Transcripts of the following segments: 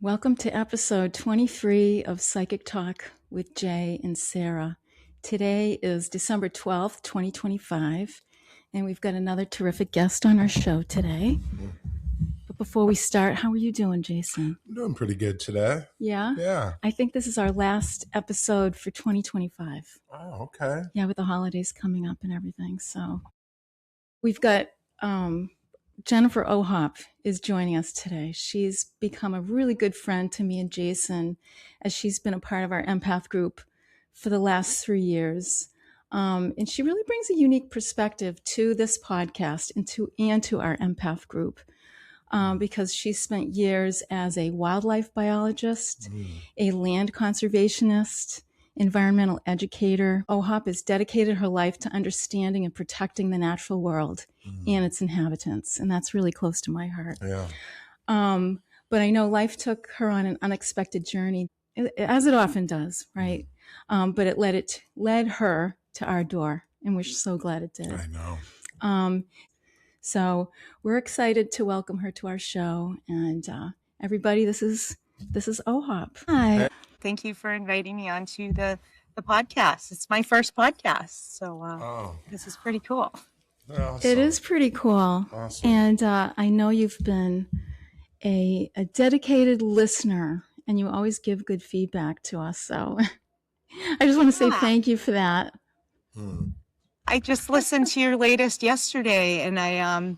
Welcome to episode 23 of Psychic Talk with Jay and Sara. Today is December 12th, 2025, and we've got another terrific guest on our show today. But before we start, how are you doing, Jason? I'm doing pretty good today. Yeah? Yeah. I think this is our last episode for 2025. Oh, okay. Yeah, with the holidays coming up and everything. So we've got Jennifer Ohop is joining us today. She's become a really good friend to me and Jason as she's been a part of our Empath group for the last 3 years. And she really brings a unique perspective to this podcast and to our Empath group because she spent years as a wildlife biologist, a land conservationist, environmental educator. Ohop has dedicated her life to understanding and protecting the natural world and its inhabitants, and that's really close to my heart. Yeah. But I know life took her on an unexpected journey, as it often does, right? But it led her to our door, and we're so glad it did. I know. So we're excited to welcome her to our show, and everybody, this is Ohop. Hi. Thank you for inviting me onto the podcast. It's my first podcast, so this is pretty cool. Awesome. It is pretty cool. Awesome. And I know you've been a dedicated listener, and you always give good feedback to us. So I just want to say thank you for that. I just listened to your latest yesterday, and I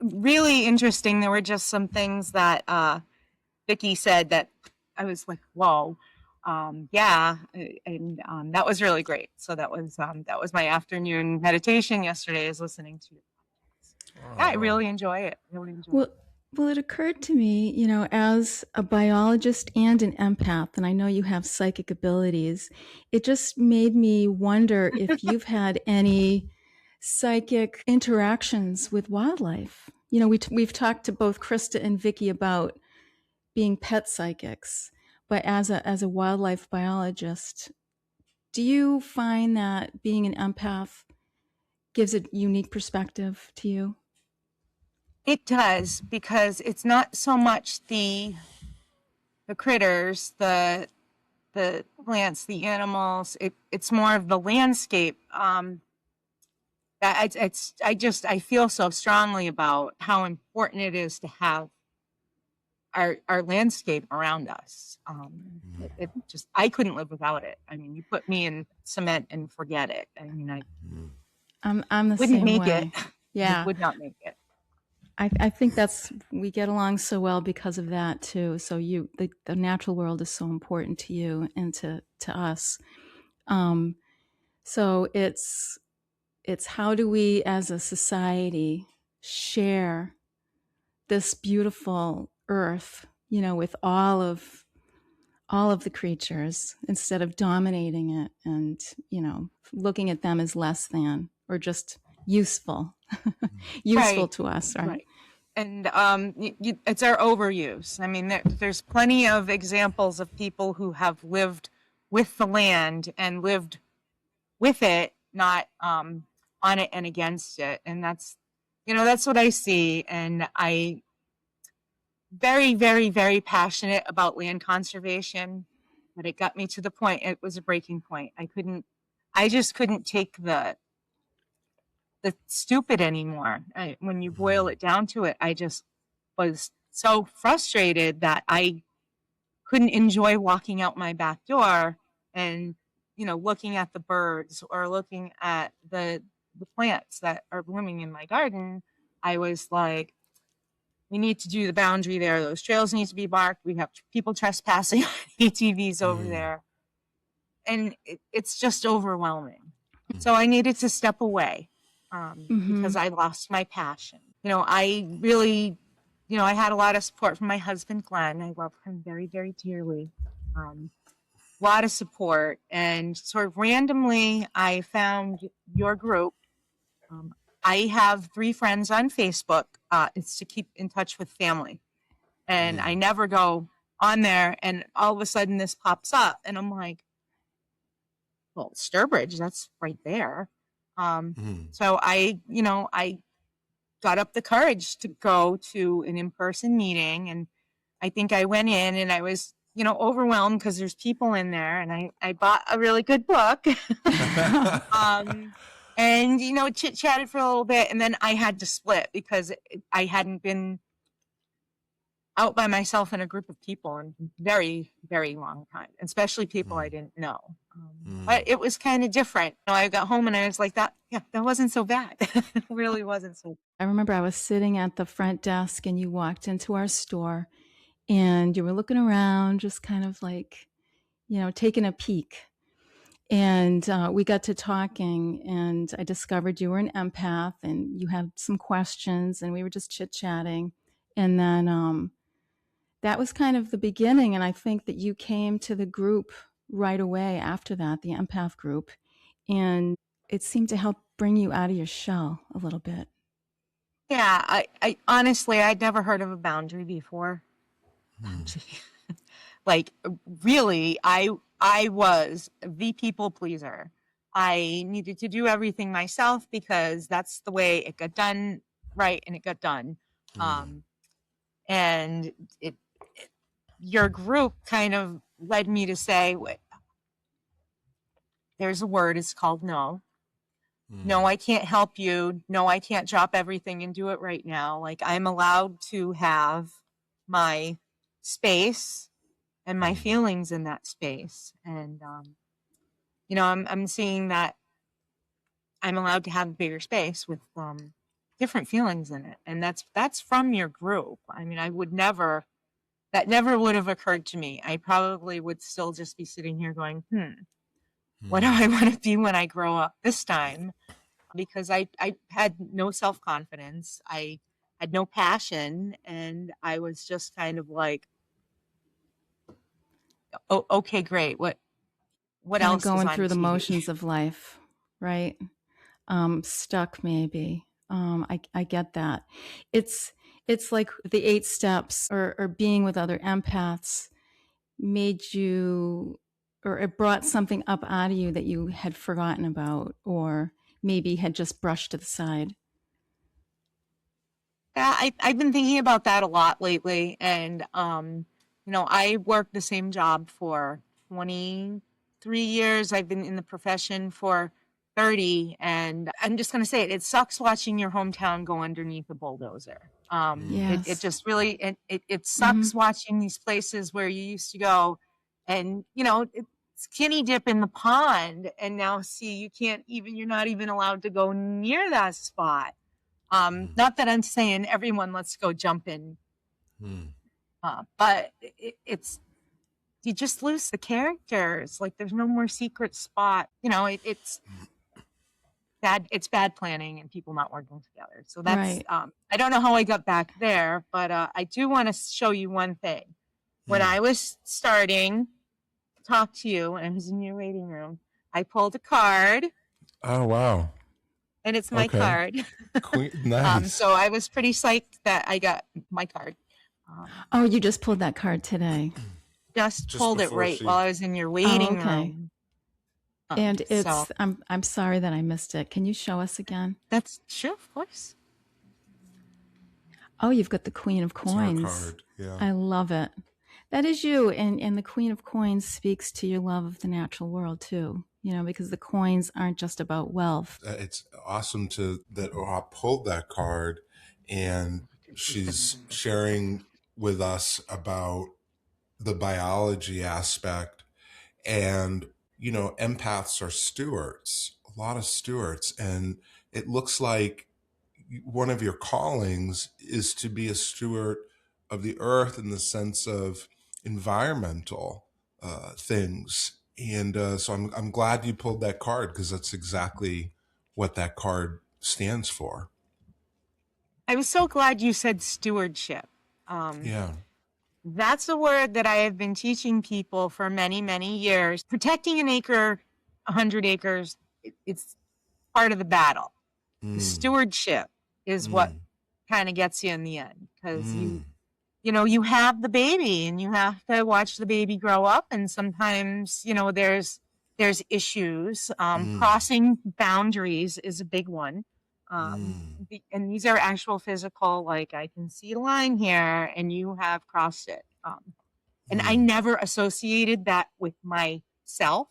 really interesting. There were just some things that Vicki said that I was like, whoa. Yeah, and that was really great. So that was my afternoon meditation yesterday, is listening to it. Yeah, I really enjoy it. Well, it occurred to me, as a biologist and an empath, and I know you have psychic abilities, it just made me wonder if you've had any psychic interactions with wildlife. We've talked to both Krista and Vicki about being pet psychics, but as a wildlife biologist, do you find that being an empath gives a unique perspective to you? It does, because it's not so much the critters, the plants, the animals. It's more of the landscape. That I feel so strongly about how important it is to have our landscape around us. I couldn't live without it. I mean, you put me in cement and forget it. I mean, I'm the wouldn't same make way. it. Yeah, I would not make it. I think we get along so well because of that too. So the natural world is so important to you and to us. So it's how do we as a society share this beautiful earth, with all of the creatures, instead of dominating it and, looking at them as less than or just useful Right. to us, right? And it's our overuse. I mean, there's plenty of examples of people who have lived with the land and lived with it, not on it and against it. And that's what I see. And I very, very, very passionate about land conservation, but it got me to the point. It was a breaking point. I just couldn't take the stupid anymore. When you boil it down to it, I just was so frustrated that I couldn't enjoy walking out my back door and, looking at the birds or looking at the plants that are blooming in my garden. I was like, we need to do the boundary there. Those trails need to be marked. We have people trespassing ATVs over there. And it's just overwhelming. So I needed to step away. Because I lost my passion. I really, I had a lot of support from my husband, Glenn. I love him very, very dearly. A lot of support. And sort of randomly, I found your group. I have 3 friends on Facebook. It's to keep in touch with family. And I never go on there. And all of a sudden this pops up. And I'm like, well, Sturbridge, that's right there. So I got up the courage to go to an in-person meeting, and I think I went in and I was, overwhelmed because there's people in there, and I bought a really good book. And, chit-chatted for a little bit, and then I had to split because I hadn't been out by myself in a group of people in a very, very long time, especially people I didn't know. But it was kind of different. I got home and I was like, that wasn't so bad. It really wasn't so bad. I remember I was sitting at the front desk and you walked into our store and you were looking around, just kind of like, taking a peek. And we got to talking and I discovered you were an empath and you had some questions and we were just chit-chatting. And then that was kind of the beginning. And I think that you came to the group right away after that, the empath group. And it seemed to help bring you out of your shell a little bit. Yeah, I honestly, I'd never heard of a boundary before. Like, really, I was the people pleaser. I needed to do everything myself because that's the way it got done right, and it got done. And your group kind of led me to say, there's a word, it's called no. No, I can't help you. No, I can't drop everything and do it right now. Like, I'm allowed to have my space and my feelings in that space. And, I'm seeing that I'm allowed to have a bigger space with different feelings in it. And that's from your group. I mean, that never would have occurred to me. I probably would still just be sitting here going, what do I want to be when I grow up this time? Because I had no self-confidence. I had no passion. And I was just kind of like, oh, okay, great. What kind else of going is on through the TV? motions of life, right? Stuck maybe. I get that. It's like the 8 steps or being with other empaths made you, or it brought something up out of you that you had forgotten about or maybe had just brushed to the side. Yeah, I've been thinking about that a lot lately. And, I worked the same job for 23 years. I've been in the profession for 30. And I'm just going to say it sucks watching your hometown go underneath a bulldozer. Yes. It just really, it sucks watching these places where you used to go and, it's skinny dip in the pond. And now see, you're not even allowed to go near that spot. Not that I'm saying everyone let's go jump in, but it's you just lose the characters. Like there's no more secret spot. It's bad. It's bad planning and people not working together. So that's Right. I don't know how I got back there, but I do want to show you one thing. When I was starting to talk to you and I was in your waiting room, I pulled a card. Oh, wow. And it's my card. Nice. So I was pretty psyched that I got my card. Oh, you just pulled that card today. Just pulled it right while I was in your waiting room. And it's I'm sorry that I missed it. Can you show us again? That's sure, of course. Oh, you've got the Queen of Coins. It's our card. Yeah. I love it. That is you. And the Queen of Coins speaks to your love of the natural world too. Because the coins aren't just about wealth. It's awesome that Ohop pulled that card and she's sharing with us about the biology aspect. And, empaths are stewards, a lot of stewards. And it looks like one of your callings is to be a steward of the earth in the sense of environmental things. And so I'm glad you pulled that card because that's exactly what that card stands for. I was so glad you said stewardship. Yeah. That's a word that I have been teaching people for many, many years. Protecting an acre, 100 acres, it's part of the battle. The stewardship is what kind of gets you in the end because you have the baby and you have to watch the baby grow up. And sometimes, there's issues. Crossing boundaries is a big one. And these are actual physical, like I can see a line here and you have crossed it. And I never associated that with myself,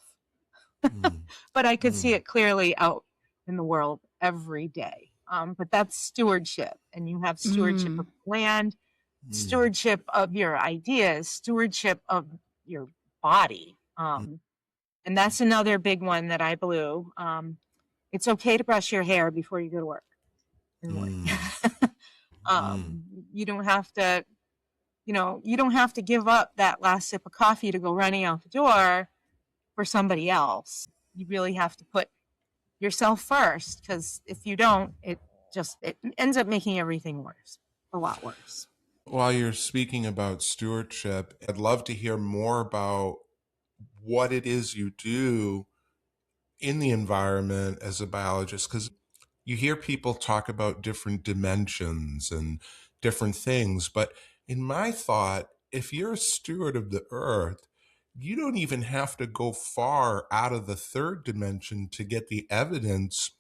but I could see it clearly out in the world every day. But that's stewardship, and you have stewardship of land, stewardship of your ideas, stewardship of your body. And that's another big one that I blew. It's okay to brush your hair before you go to work in the morning. You don't have to, you don't have to give up that last sip of coffee to go running out the door for somebody else. You really have to put yourself first, because if you don't, it ends up making everything worse, a lot worse. While you're speaking about stewardship, I'd love to hear more about what it is you do in the environment as a biologist, because you hear people talk about different dimensions and different things. But in my thought, if you're a steward of the earth, you don't even have to go far out of the third dimension to get the evidence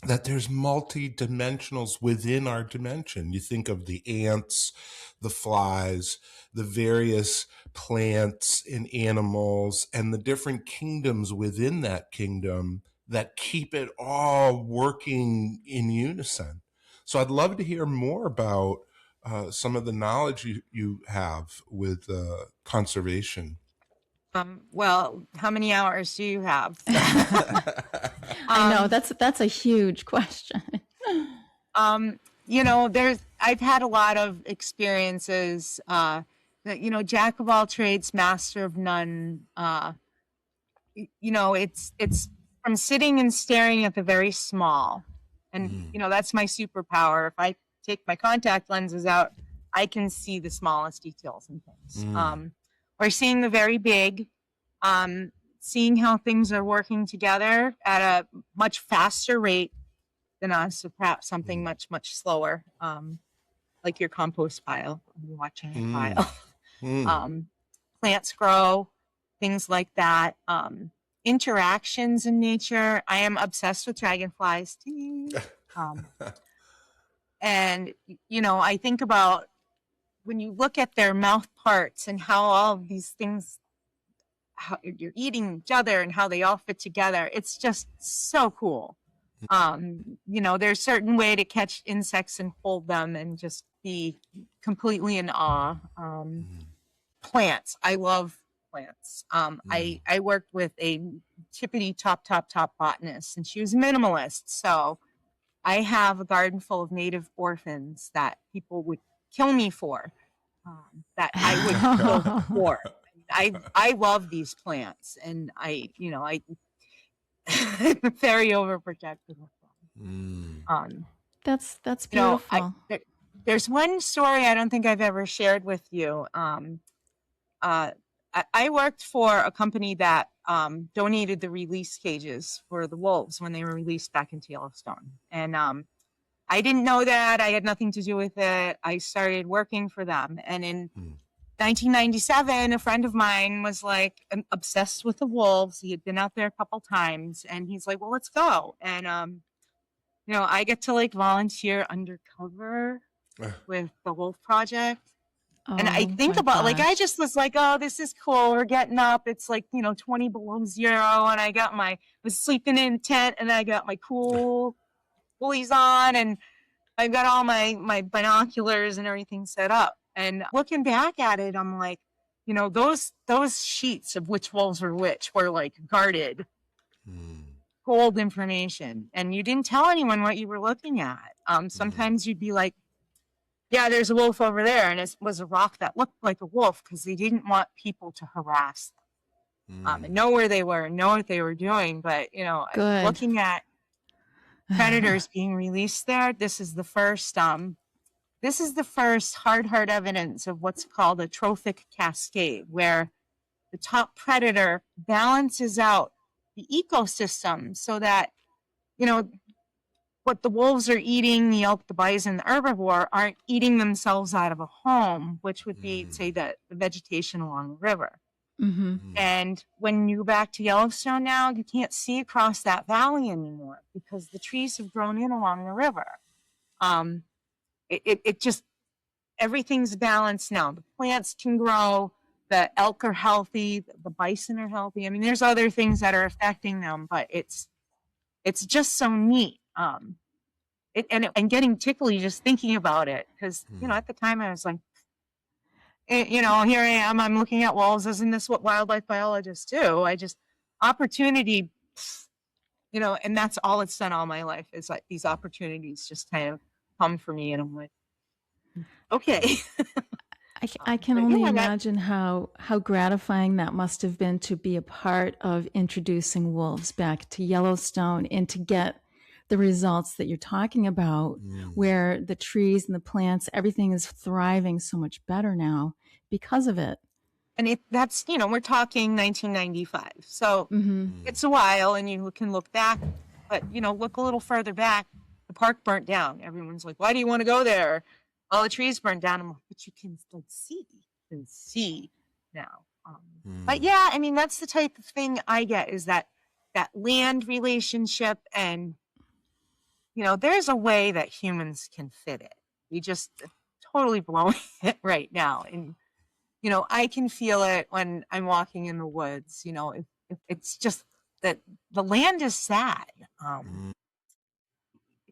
that there's multi-dimensionals within our dimension. You think of the ants, the flies, the various plants and animals, and the different kingdoms within that kingdom that keep it all working in unison. So I'd love to hear more about some of the knowledge you have with conservation. Well, how many hours do you have? I know that's a huge question. I've had a lot of experiences that, jack of all trades, master of none. It's from sitting and staring at the very small. And, that's my superpower. If I take my contact lenses out, I can see the smallest details and things. Or seeing the very big, seeing how things are working together at a much faster rate than us, so perhaps something much, much slower, like your compost pile, you're watching a pile. Plants grow, things like that. Interactions in nature. I am obsessed with dragonflies too. And, I think about when you look at their mouth parts and how all of these things, how you're eating each other and how they all fit together. It's just so cool. There's a certain way to catch insects and hold them and just be completely in awe. Plants. I love plants. I worked with a tippity top botanist, and she was minimalist. So I have a garden full of native orphans that people would kill me for, that I would kill for. I love these plants, and I'm very overprotective of them. That's beautiful. There's one story I don't think I've ever shared with you. I worked for a company that donated the release cages for the wolves when they were released back into Yellowstone. And I didn't know that. I had nothing to do with it. I started working for them. And in 1997, a friend of mine was like obsessed with the wolves. He had been out there a couple times, and he's like, well, let's go. And, I get to like volunteer undercover with the Wolf Project. And I think about I just was like, oh, this is cool. We're getting up. It's like, 20 below zero. And I was sleeping in a tent, and I got my cool woolies on, and I've got all my binoculars and everything set up. And looking back at it, I'm like, those sheets of which wolves were which were like guarded gold information. And you didn't tell anyone what you were looking at. Sometimes you'd be like, yeah, there's a wolf over there. And it was a rock that looked like a wolf, because they didn't want people to harass them. And know where they were, know what they were doing. But, looking at predators being released there, this is the first hard evidence of what's called a trophic cascade, where the top predator balances out the ecosystem so that, what the wolves are eating, the elk, the bison, the herbivore, aren't eating themselves out of a home, which would be, say, the vegetation along the river. And when you go back to Yellowstone now, you can't see across that valley anymore because the trees have grown in along the river. It just everything's balanced now. The plants can grow, the elk are healthy, the bison are healthy. I mean, there's other things that are affecting them, but it's just so neat. And getting tickly just thinking about it, because at the time I was like, here I am, I'm looking at wolves. Isn't this what wildlife biologists do? Opportunity, and that's all it's done all my life, is like these opportunities just kind of come for me, and I'm like, okay. I can only imagine how gratifying that must have been to be a part of introducing wolves back to Yellowstone and to get the results that you're talking about, where the trees and the plants, everything is thriving so much better now because of it. And that's, we're talking 1995. So it's a while, and you can look back, but, look a little further back. The park burnt down. Everyone's like, why do you want to go there? All the trees burned down. I'm like, but you can see now. But yeah, I mean, that's the type of thing I get, is that land relationship. And, there's a way that humans can fit it. We just totally blowing it right now. And, I can feel it when I'm walking in the woods. It's just that the land is sad.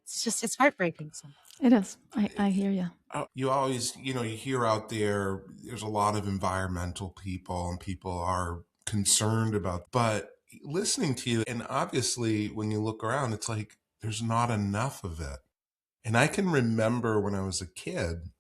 It's heartbreaking sometimes. It is. I hear you. You always, you hear out there's a lot of environmental people, and people are concerned about, but listening to you, and obviously when you look around, it's like there's not enough of it. And I can remember when I was a kid,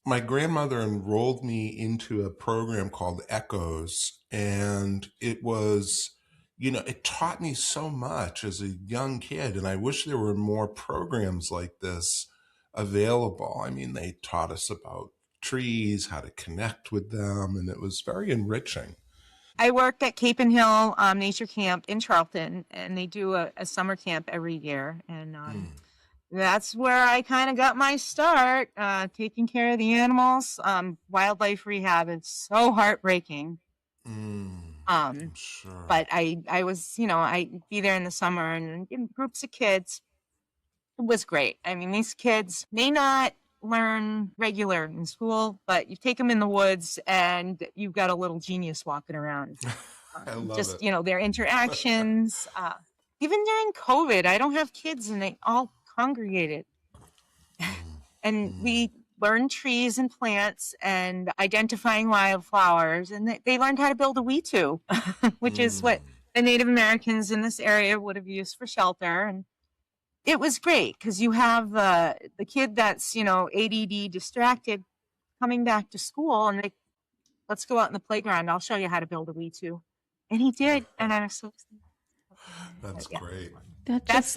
my grandmother enrolled me into a program called Echoes, and it was, it taught me so much as a young kid, and I wish there were more programs like this available. I mean, they taught us about trees, how to connect with them, and it was very enriching. I worked at Cape and Hill Nature Camp in Charlton, and they do a summer camp every year, and that's where I kind of got my start, taking care of the animals. Wildlife rehab is so heartbreaking. I'm sure. But I was, I'd be there in the summer, and in groups of kids. It was great. I mean, these kids may not learn regular in school, but you take them in the woods and you've got a little genius walking around. I love just, it. Their interactions. Even during COVID, I don't have kids, and they all congregated. And we learned trees and plants and identifying wildflowers, and they learned how to build a wetu, which is what the Native Americans in this area would have used for shelter. And it was great, because you have the kid that's, ADD, distracted, coming back to school, and let's go out in the playground. I'll show you how to build a wetu. And he did, and I was so excited. That's great.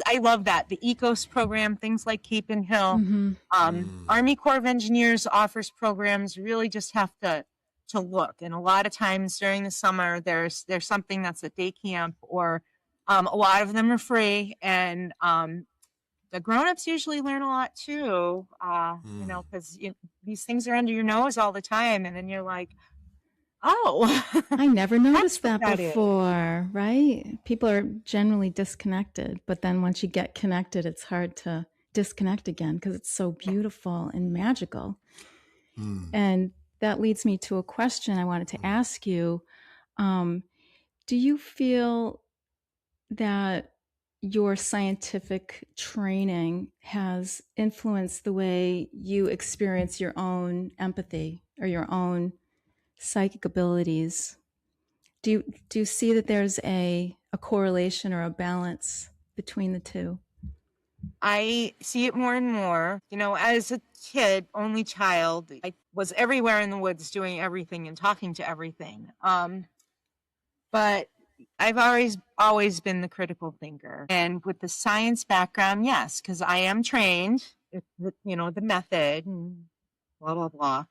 I love that. The ECOS program, things like Cape and Hill. Army Corps of Engineers offers programs. You really just have to look. And a lot of times during the summer, there's something that's at day camp, or a lot of them are free. And the grown-ups usually learn a lot too, because these things are under your nose all the time. And then you're like, oh, I never noticed that before, right? People are generally disconnected, but then once you get connected, it's hard to disconnect again, because it's so beautiful and magical. And that leads me to a question I wanted to ask you. Do you feel that your scientific training has influenced the way you experience your own empathy or your own psychic abilities? Do you see that there's a correlation or a balance between the two? I see it more and more. As a kid, only child, I was everywhere in the woods doing everything and talking to everything. But I've always been the critical thinker. And with the science background, yes, because I am trained, the method and blah, blah, blah.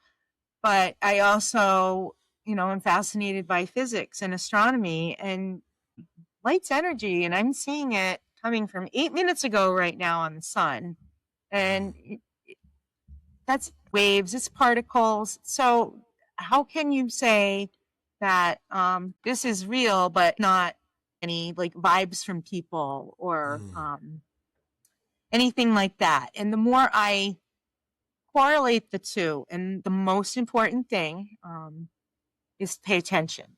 But I also, am fascinated by physics and astronomy, and light's energy. And I'm seeing it coming from 8 minutes ago right now on the sun. And that's waves, it's particles. So how can you say that this is real, but not any vibes from people or anything like that? And the more I correlate the two. And the most important thing is pay attention.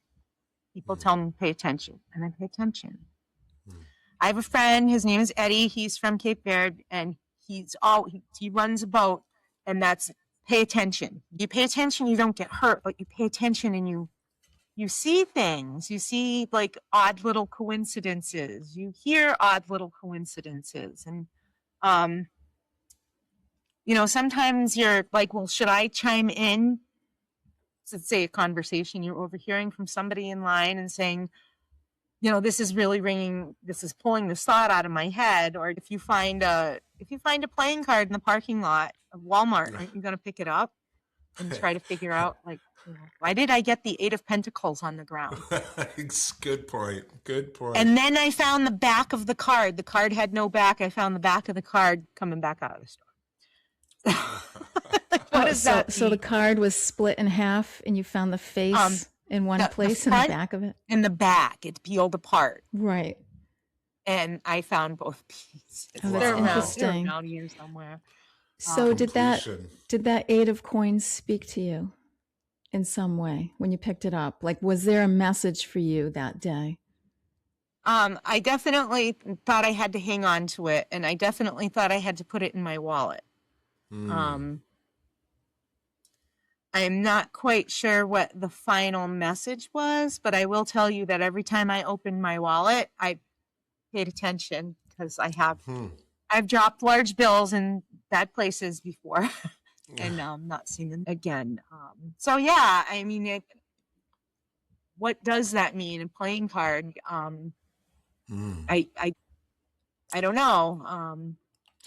People tell me pay attention, and I pay attention. I have a friend, his name is Eddie. He's from Cape Verde, and he runs a boat, and that's pay attention. You pay attention, you don't get hurt, but you pay attention and you see things. You see like odd little coincidences. You hear odd little coincidences. And sometimes you're like, well, should I chime in? Let's say a conversation you're overhearing from somebody in line and saying, this is really this is pulling this thought out of my head. Or if you find a playing card in the parking lot of Walmart, aren't you going to pick it up and try to figure out, like, why did I get the 8 of Pentacles on the ground? Good point. And then I found the back of the card. The card had no back. I found the back of the card coming back out of the store. What is that? So the card was split in half, and you found the face in one place, in the back of it. In the back, it's peeled apart. Right. And I found both pieces. Oh, that's interesting. They're around here somewhere. So did that 8 of coins speak to you in some way when you picked it up? Like, was there a message for you that day? I definitely thought I had to hang on to it, and I definitely thought I had to put it in my wallet. I'm not quite sure what the final message was, but I will tell you that every time I opened my wallet, I paid attention, because I've dropped large bills in bad places before and not seen them again. So yeah, I mean, what does that mean? A playing card? I don't know.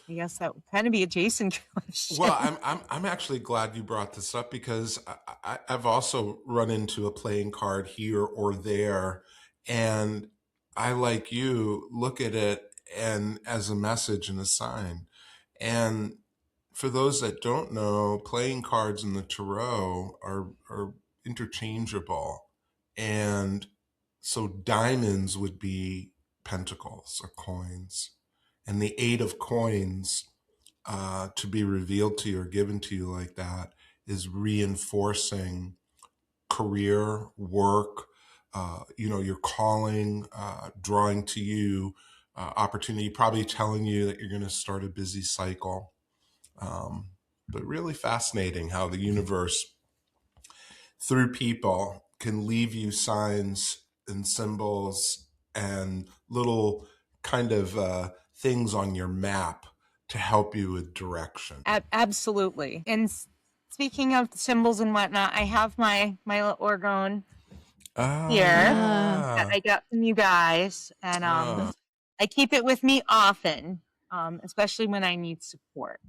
I guess that would kind of be a Jason question. Well, I'm actually glad you brought this up, because I've also run into a playing card here or there, and I, like you, look at it and as a message and a sign. And for those that don't know, playing cards in the tarot are interchangeable, and so diamonds would be pentacles or coins. And the 8 of coins to be revealed to you or given to you like that is reinforcing career, work, your calling, drawing to you opportunity, probably telling you that you're going to start a busy cycle. But really fascinating how the universe, through people, can leave you signs and symbols and little kind of things on your map to help you with direction. Absolutely. And speaking of symbols and whatnot, I have my little orgone here that I got from you guys, and I keep it with me often, especially when I need support.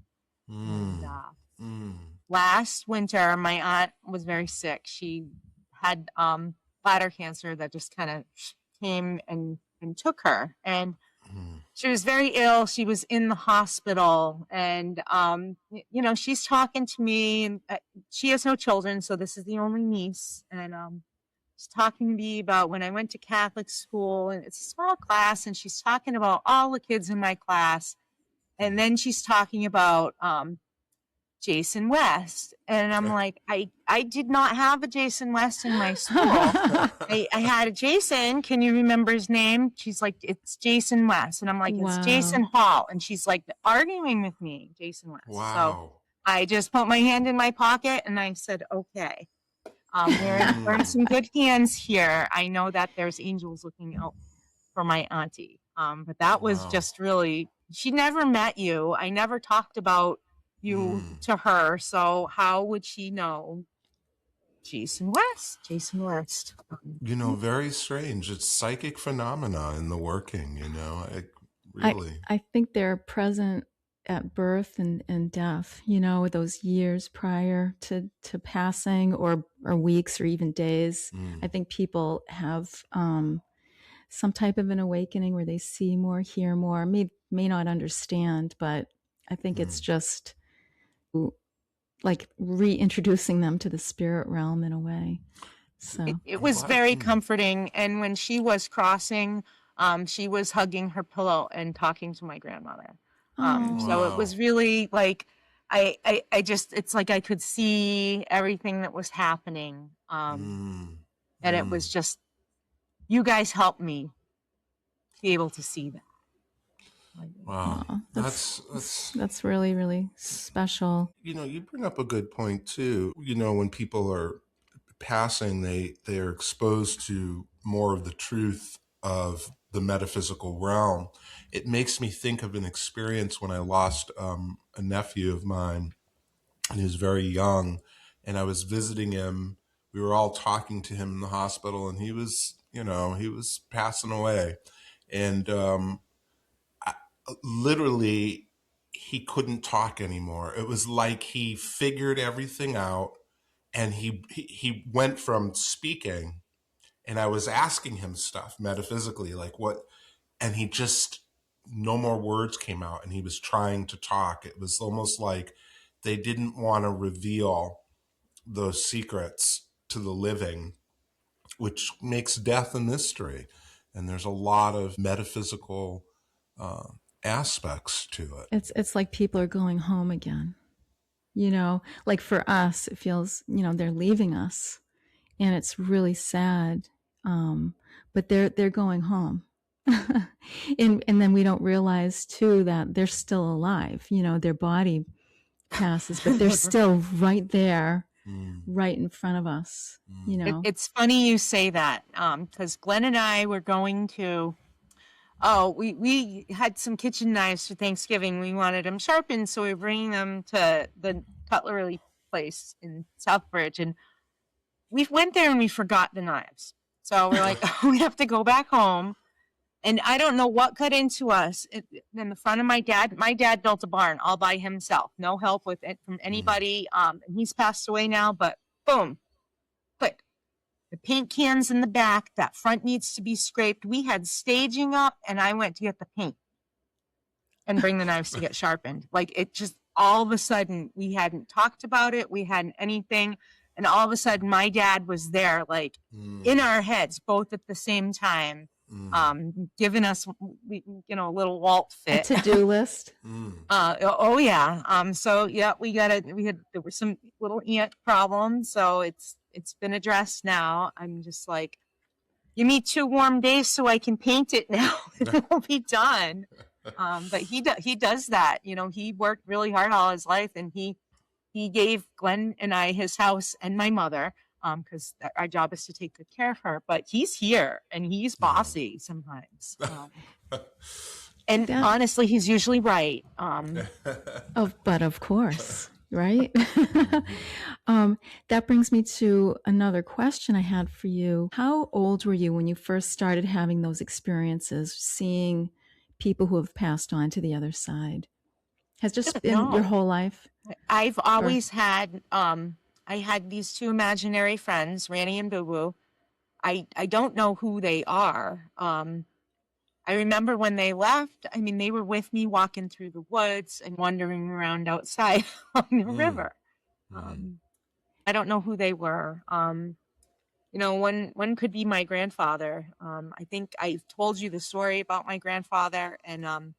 Last winter, my aunt was very sick. She had bladder cancer that just kind of came and took her, and she was very ill. She was in the hospital, and she's talking to me, and she has no children, so this is the only niece, and she's talking to me about when I went to Catholic school, and it's a small class, and she's talking about all the kids in my class, and then she's talking about Jason West, and I'm like, I did not have a Jason West in my school. I had a Jason. Can you remember his name? She's like, it's Jason West, and I'm like, it's Jason Hall, and she's like arguing with me, Jason West. Wow. So I just put my hand in my pocket and I said, okay, we're in some good hands here. I know that there's angels looking out for my auntie, but that was just really. She never met you. I never talked about you to her, so how would she know Jason West? Very strange. It's psychic phenomena in the working, really. I think they're present at birth and death, those years prior to passing, or weeks or even days. I think people have some type of an awakening where they see more, hear more, may not understand, but I think it's just like reintroducing them to the spirit realm in a way. So it was very comforting. And when she was crossing, she was hugging her pillow and talking to my grandmother. So it was really like I just, it's like I could see everything that was happening. And it was just, you guys helped me be able to see that. Wow. Aw, that's really, really special. You bring up a good point too. When people are passing, they're exposed to more of the truth of the metaphysical realm. It makes me think of an experience when I lost a nephew of mine, and he was very young, and I was visiting him. We were all talking to him in the hospital, and he was passing away, and literally he couldn't talk anymore. It was like he figured everything out, and he went from speaking, and I was asking him stuff metaphysically, like what, and he just, no more words came out, and he was trying to talk. It was almost like they didn't want to reveal those secrets to the living, which makes death a mystery. And there's a lot of metaphysical aspects to it. It's like people are going home again. Like for us, it feels, they're leaving us, and it's really sad. But they're going home. and then we don't realize too that they're still alive. Their body passes, but they're still right there, right in front of us. It's funny you say that, because Glenn and I were going to, we had some kitchen knives for Thanksgiving. We wanted them sharpened, so we were bringing them to the cutlery place in Southbridge, and we went there and we forgot the knives. So we're like, we have to go back home. And I don't know what got into us. In the front of my dad built a barn all by himself. No help with it from anybody. And he's passed away now, but boom, click. The paint cans in the back, that front needs to be scraped. We had staging up, and I went to get the paint and bring the knives to get sharpened. Like, it just, all of a sudden, we hadn't talked about it. We hadn't anything. And all of a sudden, my dad was there, like in our heads, both at the same time. Giving us, a little Walt fit. A to-do list. Oh yeah. So yeah, there were some little ant problems. So it's been addressed now. I'm just like, give me 2 warm days so I can paint it now. It'll be done. But he does that. He worked really hard all his life, and he gave Glenn and I his house and my mother, because our job is to take good care of her. But he's here, and he's bossy sometimes. And honestly, he's usually right. But of course, right? That brings me to another question I had for you. How old were you when you first started having those experiences, seeing people who have passed on to the other side? Has just been your whole life? I've always had, I had these 2 imaginary friends, Ranny and Boo Boo. I don't know who they are. I remember when they left, they were with me walking through the woods and wandering around outside on the river. I don't know who they were. One could be my grandfather. I think I've told you the story about my grandfather, and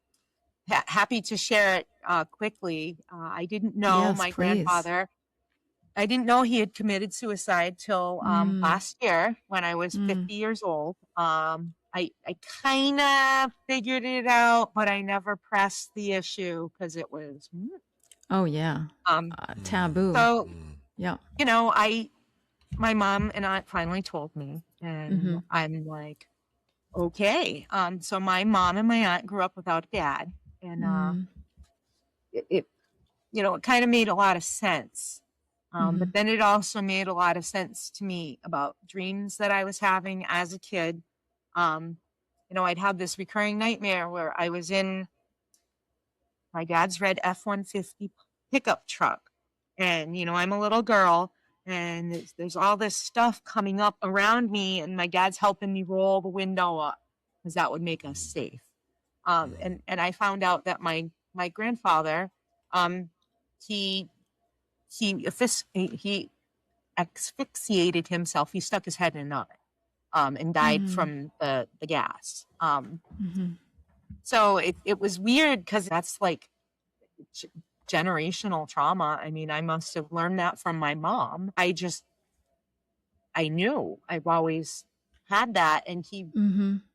happy to share it quickly. I didn't know my grandfather. I didn't know he had committed suicide till last year when I was 50 years old. I kind of figured it out, but I never pressed the issue because it was taboo. So yeah, my mom and aunt finally told me, and I'm like, okay. So my mom and my aunt grew up without a dad, and it kind of made a lot of sense. But then it also made a lot of sense to me about dreams that I was having as a kid. I'd have this recurring nightmare where I was in my dad's red F-150 pickup truck. And, I'm a little girl, and there's all this stuff coming up around me, and my dad's helping me roll the window up because that would make us safe. And I found out that my grandfather, he asphyxiated himself. He stuck his head in an oven, and died from the gas. So it was weird because that's like generational trauma. I mean, I must have learned that from my mom. I knew I've always had that. And he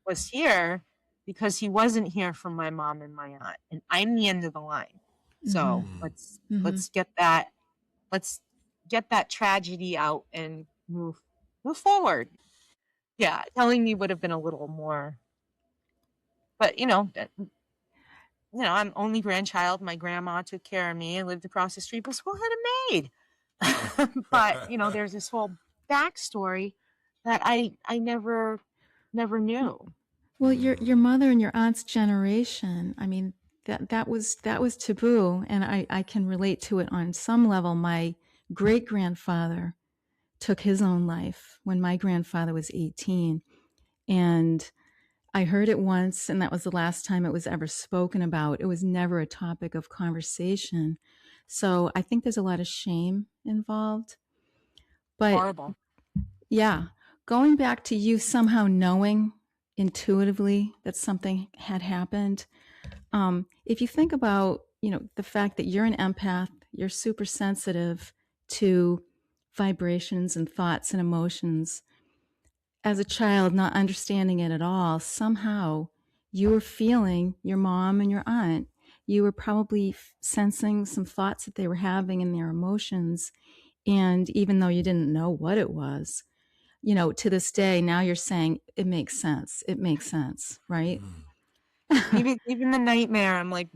was here because he wasn't here for my mom and my aunt. And I'm the end of the line. So let's get that tragedy out and move forward. Yeah, telling me would have been a little more, but I'm only grandchild. My grandma took care of me. I lived across the street, but school had a maid. But there's this whole backstory that I never knew. Well, your mother and your aunt's generation, I mean, that was taboo, and I can relate to it on some level. My great grandfather took his own life when my grandfather was 18, and I heard it once, and that was the last time it was ever spoken about. It was never a topic of conversation. So I think there's a lot of shame involved. But horrible. Yeah, going back to you somehow knowing intuitively that something had happened. If you think about, the fact that you're an empath, you're super sensitive to vibrations and thoughts and emotions. As a child, not understanding it at all, somehow you were feeling your mom and your aunt. You were probably sensing some thoughts that they were having in their emotions. And even though you didn't know what it was, to this day, now you're saying it makes sense. It makes sense, right? Even the nightmare, I'm like,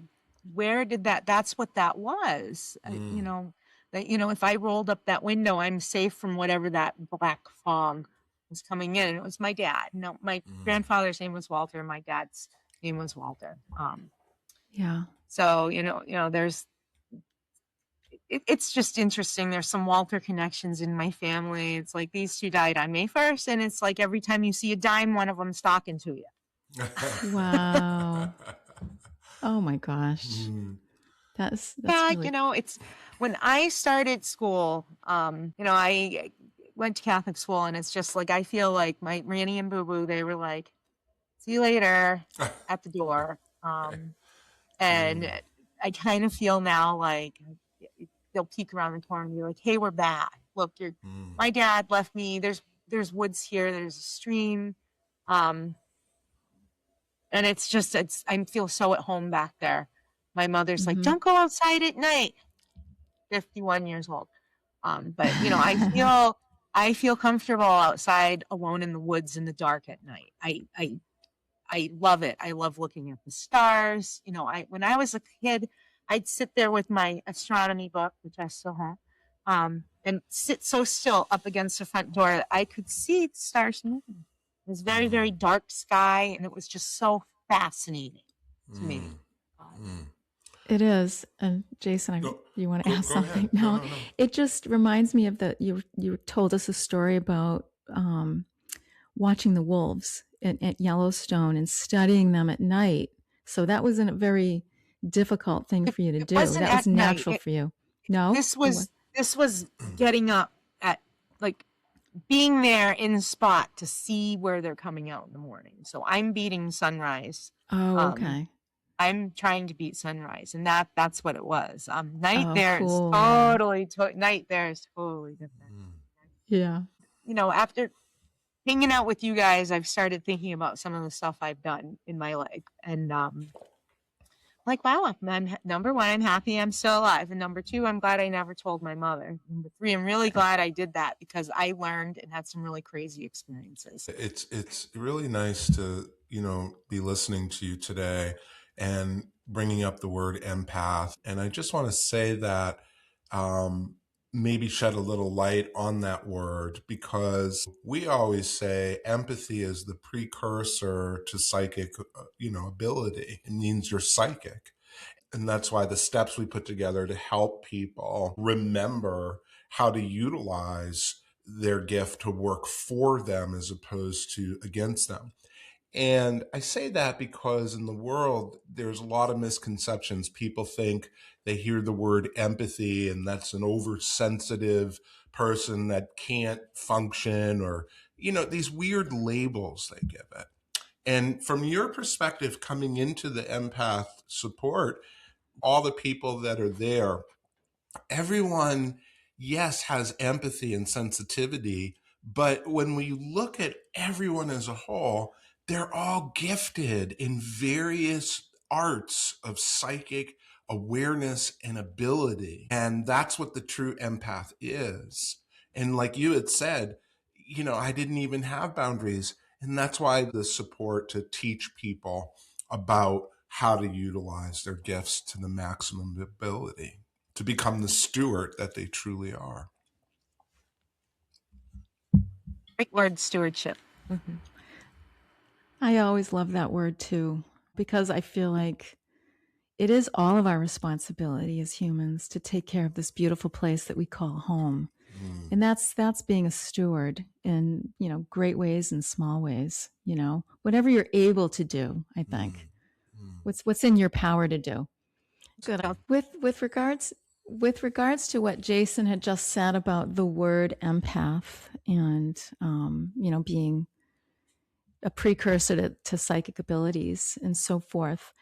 where did that's what that was. If I rolled up that window, I'm safe from whatever that black fog was coming in. And it was my dad. No, my grandfather's name was Walter. My dad's name was Walter. Yeah. So, there's, it's just interesting. There's some Walter connections in my family. It's like these two died on May 1st. And it's like every time you see a dime, one of them's talking to you. Wow. Oh my gosh. That's really... it's when I started school, I went to Catholic school, and it's just like, I feel like my Ranny and Boo Boo, they were like, see you later at the door. And I kind of feel now like they'll peek around the corner and be like, hey, we're back. Look, my dad left me. There's woods here. There's a stream. And I feel so at home back there. My mother's like, don't go outside at night. 51 years old. But I feel comfortable outside alone in the woods in the dark at night. I love it. I love looking at the stars. When I was a kid, I'd sit there with my astronomy book, which I still have, and sit so still up against the front door that I could see the stars moving. It was very, very dark sky, and it was just so fascinating to me. It is. And Jason, you want to ask something? No. It just reminds me of you told us a story about watching the wolves at Yellowstone and studying them at night. So that wasn't a very difficult thing for you to do. That was natural for you. No? This was getting up at, like, being there in the spot to see where they're coming out in the morning. So I'm beating sunrise. Oh, okay. I'm trying to beat sunrise, and that's what it was. Night there is totally different. Yeah. After hanging out with you guys, I've started thinking about some of the stuff I've done in my life, and like, wow, number one, I'm happy I'm still alive, and number two, I'm glad I never told my mother. Number three, I'm really glad I did that because I learned and had some really crazy experiences. It's really nice to be listening to you today and bringing up the word empath. And I just want to say that maybe shed a little light on that word, because we always say empathy is the precursor to psychic, ability. It means you're psychic. And that's why the steps we put together to help people remember how to utilize their gift to work for them as opposed to against them. And I say that because in the world, there's a lot of misconceptions. People think they hear the word empathy and that's an oversensitive person that can't function, or, these weird labels they give it. And from your perspective, coming into the empath support, all the people that are there, everyone, yes, has empathy and sensitivity, but when we look at everyone as a whole, they're all gifted in various arts of psychic awareness and ability. And that's what the true empath is. And like you had said, I didn't even have boundaries. And that's why the support to teach people about how to utilize their gifts to the maximum ability, to become the steward that they truly are. Great word, stewardship. Mm-hmm. I always love that word too, because I feel like it is all of our responsibility as humans to take care of this beautiful place that we call home. And that's being a steward in, great ways and small ways, whatever you're able to do, I think. What's in your power to do. Good. With regards to what Jason had just said about the word empath and being a precursor to psychic abilities and so forth,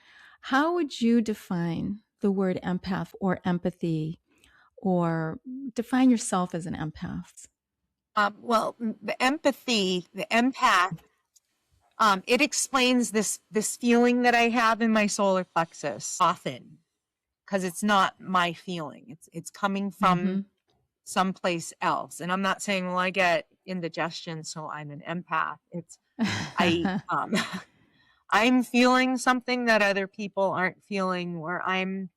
how would you define the word empath or empathy, or define yourself as an empath? Well, the empathy, the empath, it explains this feeling that I have in my solar plexus often, because it's not my feeling. It's coming from someplace else. And I'm not saying, well, I get indigestion, so I'm an empath. It's I'm feeling something that other people aren't feeling, or I'm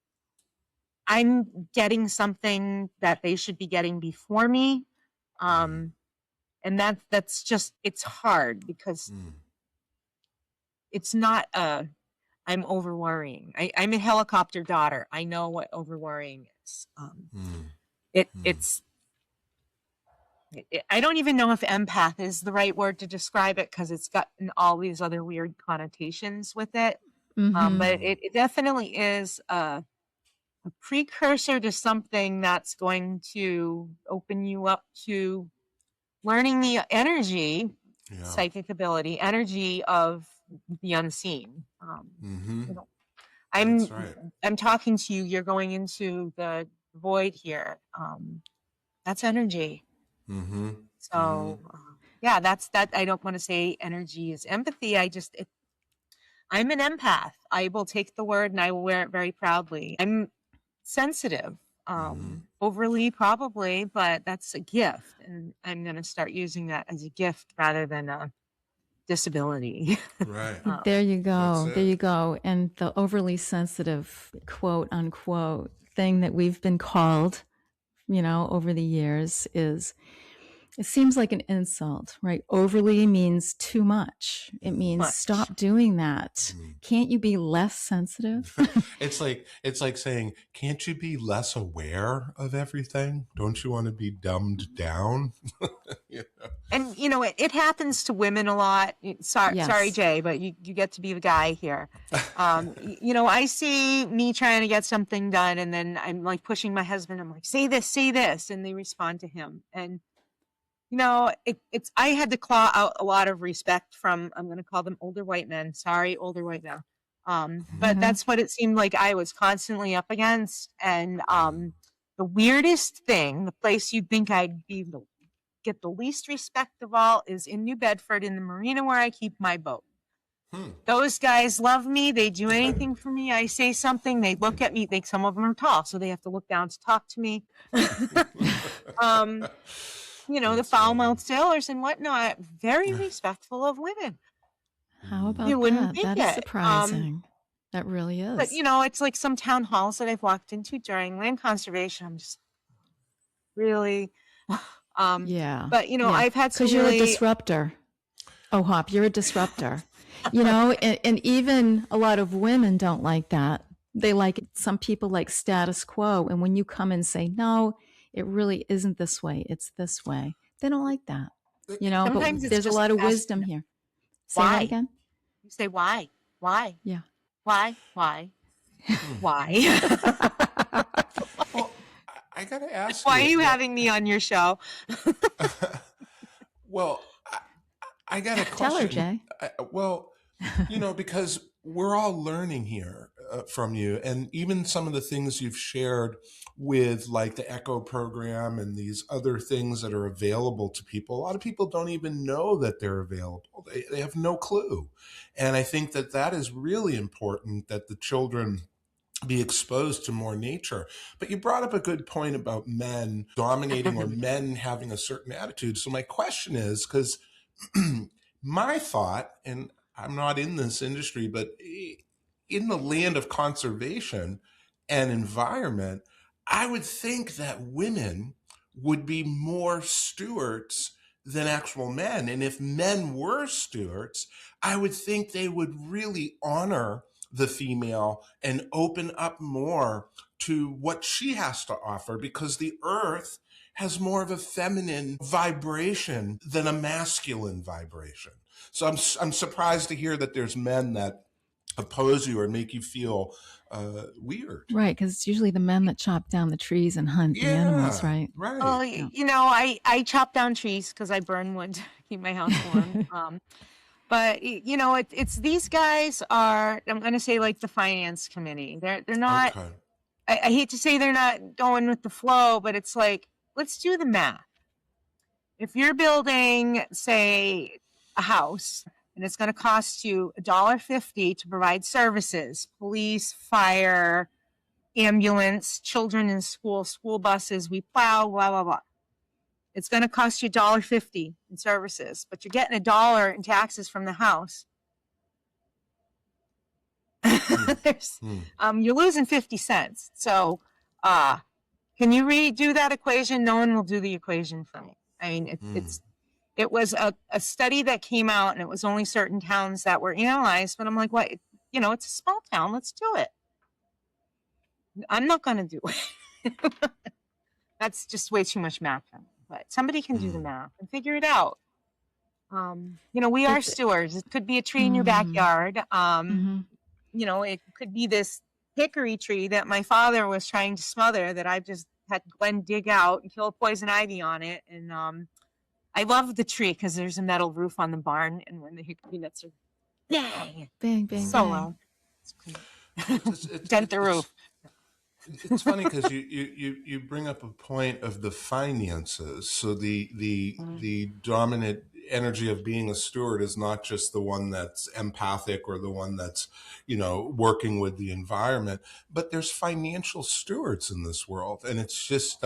getting something that they should be getting before me. And that's just, it's hard because it's not I'm over worrying. I'm a helicopter daughter. I know what over worrying is. I don't even know if empath is the right word to describe it, because it's got all these other weird connotations with it. But it definitely is a precursor to something that's going to open you up to learning the energy, psychic ability, energy of the unseen. I'm talking to you. You're going into the void here. That's energy. So that's that. I don't want to say energy is empathy. I'm an empath. I will take the word and I will wear it very proudly. I'm sensitive, overly probably, but that's a gift, and I'm going to start using that as a gift rather than a disability. Right. There you go. There you go. And the overly sensitive, quote unquote, thing that we've been called, over the years it seems like an insult, right? Overly means too much. It means stop doing that. Can't you be less sensitive? It's like saying, can't you be less aware of everything? Don't you want to be dumbed down? And it happens to women a lot. Sorry, Jay, but you get to be the guy here. I see me trying to get something done, and then I'm like pushing my husband. I'm like, say this, and they respond to him. And I had to claw out a lot of respect from, I'm going to call them older white men. Sorry, older white men. But that's what it seemed like I was constantly up against. And the weirdest thing, the place you'd think I'd get the least respect of all, is in New Bedford, in the marina where I keep my boat. Those guys love me. They do anything for me. I say something, they look at me. Some of them are tall, so they have to look down to talk to me. The foul-mouthed sailors and whatnot, very respectful of women. How about you wouldn't that? That is surprising. That really is. But, it's like some town halls that I've walked into during land conservation. I'm just really... But, I've had some because you're a disruptor. Ohop, you're a disruptor. And even a lot of women don't like that. They like it. Some people like status quo. And when you come and say, no, it really isn't this way, it's this way, they don't like that. Sometimes but there's a lot of wisdom here. Say that again. You say, why? Yeah. Why? Why? Well, I got to ask why are you having me on your show? Well, I got a question. Tell her, Jay. Because we're all learning here. from you, and even some of the things you've shared with like the ECHO program and these other things that are available to people. A lot of people don't even know that they're available. They have no clue. And I think that that is really important, that the children be exposed to more nature. But you brought up a good point about men dominating or men having a certain attitude. So my question is, because my thought, and I'm not in this industry, but in the land of conservation and environment, I would think that women would be more stewards than actual men. And if men were stewards, I would think they would really honor the female and open up more to what she has to offer, because the earth has more of a feminine vibration than a masculine vibration. So I'm surprised to hear that there's men that oppose you or make you feel weird. Right, because it's usually the men that chop down the trees and hunt the animals, right? Right. Well, you know, I chop down trees because I burn wood to keep my house warm. But you know, it's these guys are, I'm going to say, like the finance committee. They're not. Okay. I hate to say they're not going with the flow, but it's like, let's do the math. If you're building, say, a house, and it's going to cost you $1.50 to provide services, police, fire, ambulance, children in school, school buses, we plow, blah, blah, blah. It's going to cost you $1.50 in services, but you're getting $1 in taxes from the house. You're losing 50 cents. So can you redo that equation? No one will do the equation for me. I mean, it was a study that came out, and it was only certain towns that were analyzed, but I'm like, what? You know, it's a small town. Let's do it. I'm not going to do it. That's just way too much math for me. But somebody can do the math and figure it out. You know, we are stewards. It could be a tree in your backyard. You know, it could be this hickory tree that my father was trying to smother that I just had Glenn dig out and kill poison ivy on it. And I love the tree because there's a metal roof on the barn, and when the hickory nuts are bang, bang, so bang. loud, dent the roof. It's funny because you bring up a point of the finances. So the dominant energy of being a steward is not just the one that's empathic or the one that's, you know, working with the environment, but there's financial stewards in this world. And it's just,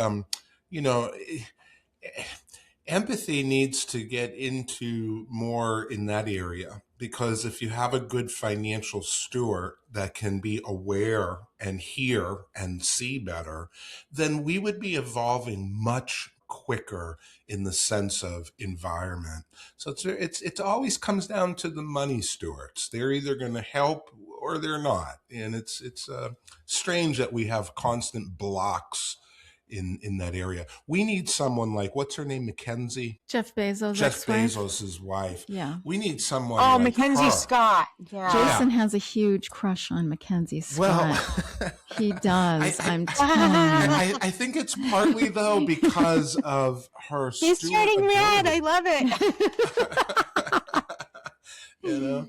you know, empathy needs to get into more in that area, because if you have a good financial steward that can be aware and hear and see better, then we would be evolving much quicker in the sense of environment. So it always comes down to the money stewards. They're either going to help or they're not. And it's strange that we have constant blocks in that area. We need someone like, what's her name, Mackenzie? Jeff Bezos' Jeff ex-wife? Bezos' wife. Yeah. We need someone Oh, like Mackenzie her. Scott. Yeah. Jason has a huge crush on Mackenzie Scott. Well, he does. I'm telling you. I think it's partly, though, because of her He's turning red. I love it. You know?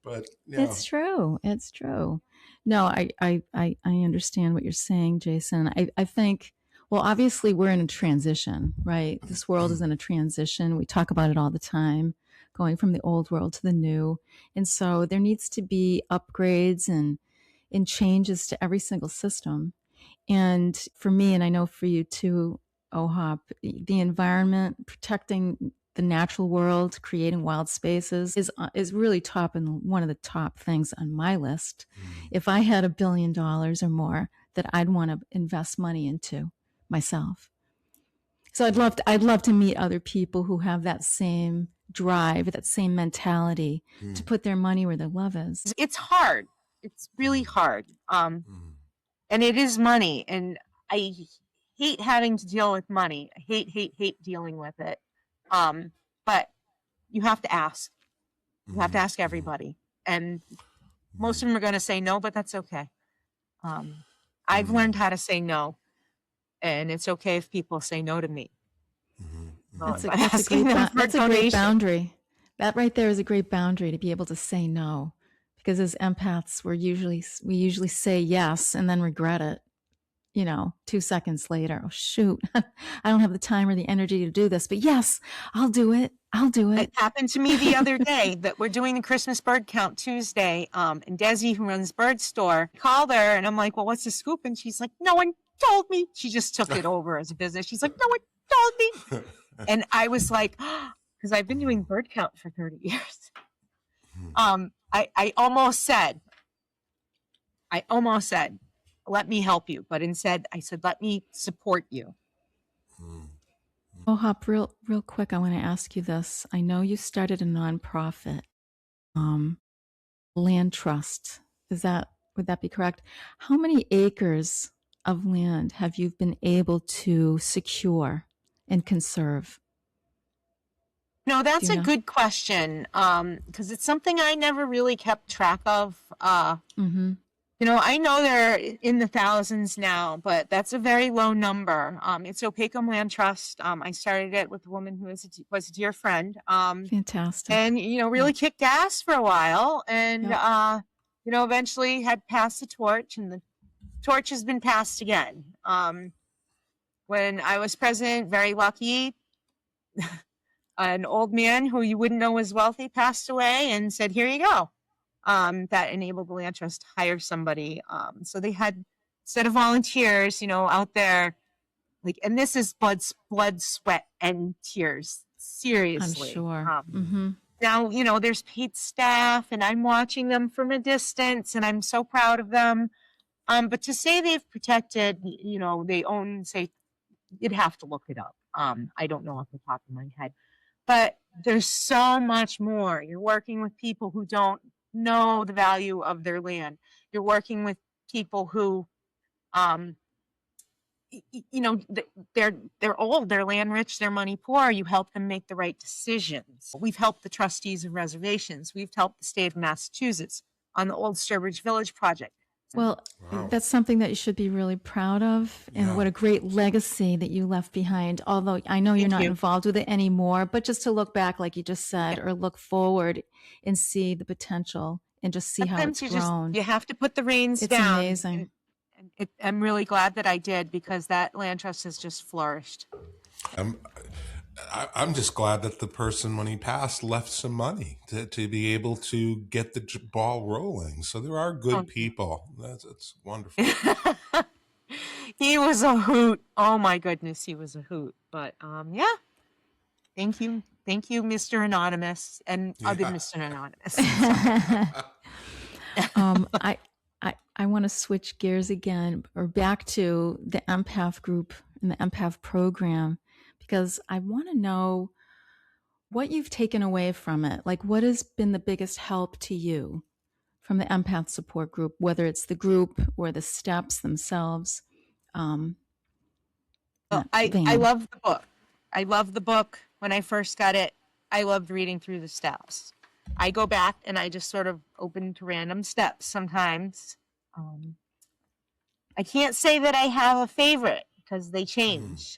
But, you know. It's true. It's true. No, I understand what you're saying, Jason. I think, well, obviously we're in a transition, right? This world is in a transition. We talk about it all the time, going from the old world to the new. And so there needs to be upgrades and changes to every single system. And for me, and I know for you too, Ohop, the environment, protecting the natural world, creating wild spaces is really top and one of the top things on my list. If I had $1 billion or more that I'd want to invest money into myself. So I'd love to meet other people who have that same drive, that same mentality to put their money where their love is. It's hard. It's really hard. And it is money. And I hate having to deal with money. I hate dealing with it. But you have to ask. You have to ask everybody. And most of them are going to say no, but that's okay. I've learned how to say no. And it's okay if people say no to me. That's a great boundary. That right there is a great boundary, to be able to say no. because as empaths, we usually say yes and then regret it, 2 seconds later. Oh, shoot. I don't have the time or the energy to do this, but yes, I'll do it. It happened to me the other day that we're doing the Christmas bird count Tuesday. And Desi, who runs Bird Store, called her and I'm like, well, what's the scoop? And she's like, no one told me. She just took it over as a business. She's like, no one told me. And I was like, because I've been doing bird count for 30 years. I almost said, let me help you. But instead I said, let me support you. Ohop, real quick, I want to ask you this. I know you started a nonprofit, land trust. Would that be correct? How many acres of land have you been able to secure and conserve? No, that's a good question. Because it's something I never really kept track of. I know they're in the thousands now, but that's a very low number. It's Opacum Land Trust. I started it with a woman who was a dear friend. Fantastic. And, really kicked ass for a while and, eventually had passed the torch, and the torch has been passed again. When I was president, very lucky, an old man who you wouldn't know was wealthy passed away and said, here you go. That enabled the Land Trust to hire somebody. So they had, instead of volunteers, out there, and this is blood, sweat, and tears. Seriously. I'm sure. Now, there's paid staff, and I'm watching them from a distance, and I'm so proud of them. But to say they've protected, they own, say, you'd have to look it up. I don't know off the top of my head. But there's so much more. You're working with people who don't know the value of their land. You're working with people who, they're old, they're land rich, they're money poor. You help them make the right decisions. We've helped the trustees of reservations. We've helped the state of Massachusetts on the old Sturbridge Village project. Well, that's something that you should be really proud of, and what a great legacy that you left behind. Although I know you're not involved with it anymore, but just to look back, like you just said, or look forward and see the potential and just see how it's grown. You have to put the reins down. It's amazing. I'm really glad that I did, because that land trust has just flourished. I'm just glad that the person, when he passed, left some money to be able to get the ball rolling. So there are good people. That's wonderful. He was a hoot. Oh my goodness, he was a hoot. But thank you, Mr. Anonymous and other Mr. Anonymous. I want to switch gears again, or back to the Empath group and the Empath program, because I want to know what you've taken away from it. Like, what has been the biggest help to you from the Empath support group, whether it's the group or the steps themselves? I love the book. I love the book. When I first got it, I loved reading through the steps. I go back and I just sort of open to random steps sometimes. I can't say that I have a favorite, because they change.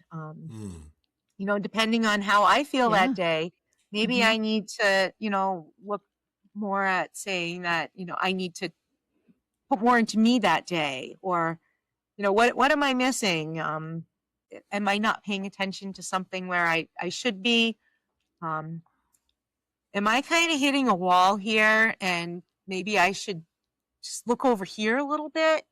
Depending on how I feel that day, maybe I need to, look more at saying that, I need to put more into me that day, or, what am I missing? Am I not paying attention to something where I should be? Am I kind of hitting a wall here, and maybe I should just look over here a little bit?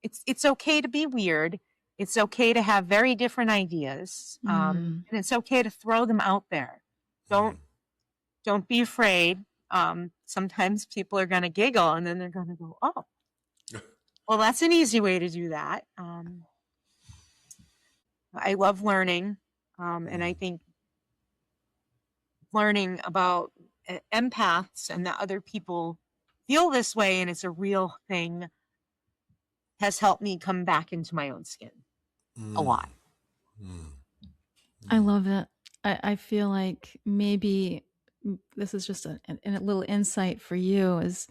It's okay to be weird. It's okay to have very different ideas. And it's okay to throw them out there. Don't be afraid. Sometimes people are going to giggle, and then they're going to go, oh, well, that's an easy way to do that. I love learning. And I think learning about empaths and that other people feel this way, and it's a real thing, has helped me come back into my own skin a lot. I love it. I feel like maybe this is just a little insight for you, is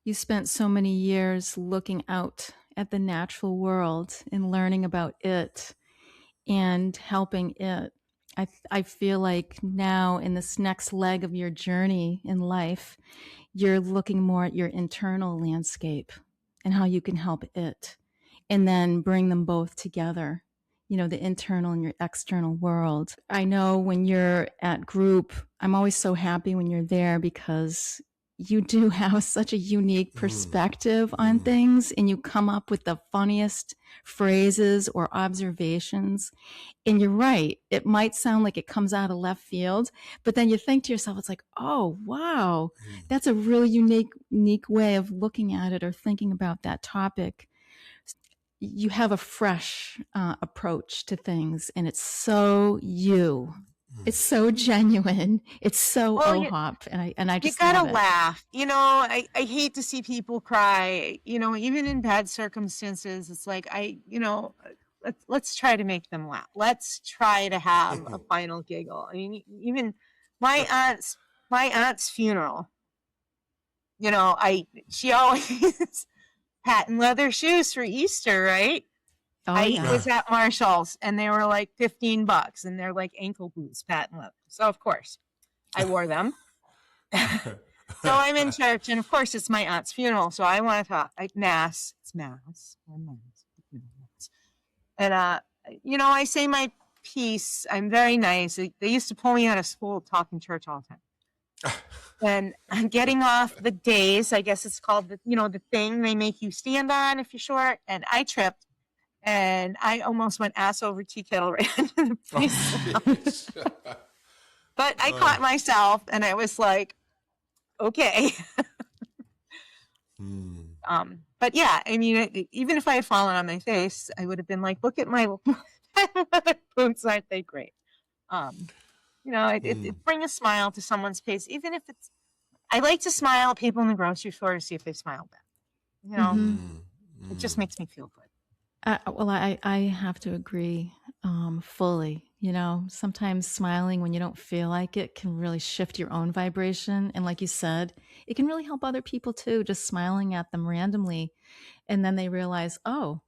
you spent so many years looking out at the natural world and learning about it and helping it. I feel like now in this next leg of your journey in life, you're looking more at your internal landscape and how you can help it, and then bring them both together, the internal and your external world. I know when you're at group, I'm always so happy when you're there because you do have such a unique perspective on things, and you come up with the funniest phrases or observations. And you're right, it might sound like it comes out of left field, but then you think to yourself, it's like, oh, wow, that's a really unique way of looking at it or thinking about that topic. You have a fresh approach to things, and it's so you. It's so genuine. It's so Ohop, and I just you gotta love it. laugh. I hate to see people cry. Even in bad circumstances, it's like let's try to make them laugh. Let's try to have a final giggle. I mean, even my aunt's funeral. She always patent leather shoes for Easter, right? I was at Marshall's and they were like $15 and they're like ankle boots, patent leather. So of course I wore them. So I'm in church and of course it's my aunt's funeral. So I want to talk mass. It's mass. And I say my piece. I'm very nice. They used to pull me out of school talking church all the time. And I'm getting off the days, I guess it's called the thing they make you stand on if you're short. And I tripped. And I almost went ass over tea kettle right into the place. But I caught myself, and I was like, okay. But yeah, I mean, even if I had fallen on my face, I would have been like, look at my boots, aren't they great? It bring a smile to someone's face, even if it's. I like to smile at people in the grocery store to see if they smile back. It just makes me feel good. Well, I have to agree fully. Sometimes smiling when you don't feel like it can really shift your own vibration. And like you said, it can really help other people too, just smiling at them randomly. And then they realize, oh,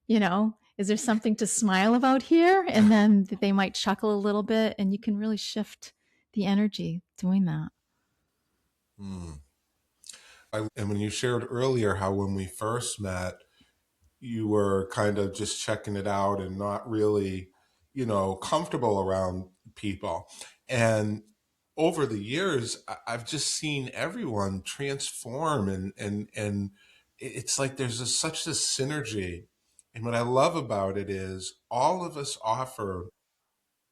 is there something to smile about here? And then they might chuckle a little bit, and you can really shift the energy doing that. And when you shared earlier how when we first met, you were kind of just checking it out and not really, comfortable around people. And over the years, I've just seen everyone transform and it's like there's such this synergy. And what I love about it is all of us offer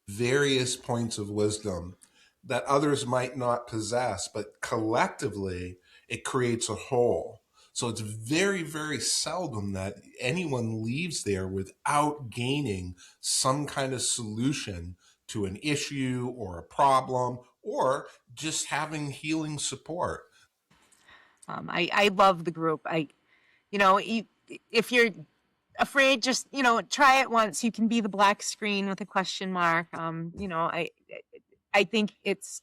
various points of wisdom that others might not possess, but collectively it creates a whole. So it's very, very seldom that anyone leaves there without gaining some kind of solution to an issue or a problem, or just having healing support. I love the group. If you're afraid, just try it once. You can be the black screen with a question mark. I think it's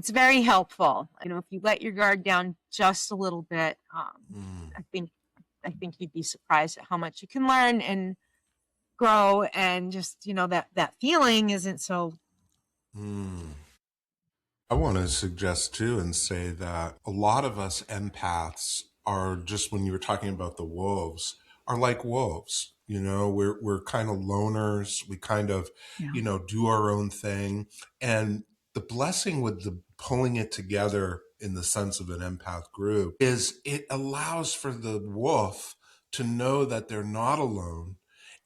very helpful. If you let your guard down just a little bit, I think you'd be surprised at how much you can learn and grow, and just that feeling isn't so. I want to suggest too and say that a lot of us empaths are just, when you were talking about the wolves, are like wolves. We're kind of loners. We kind of, do our own thing. And the blessing with the pulling it together in the sense of an empath group is it allows for the wolf to know that they're not alone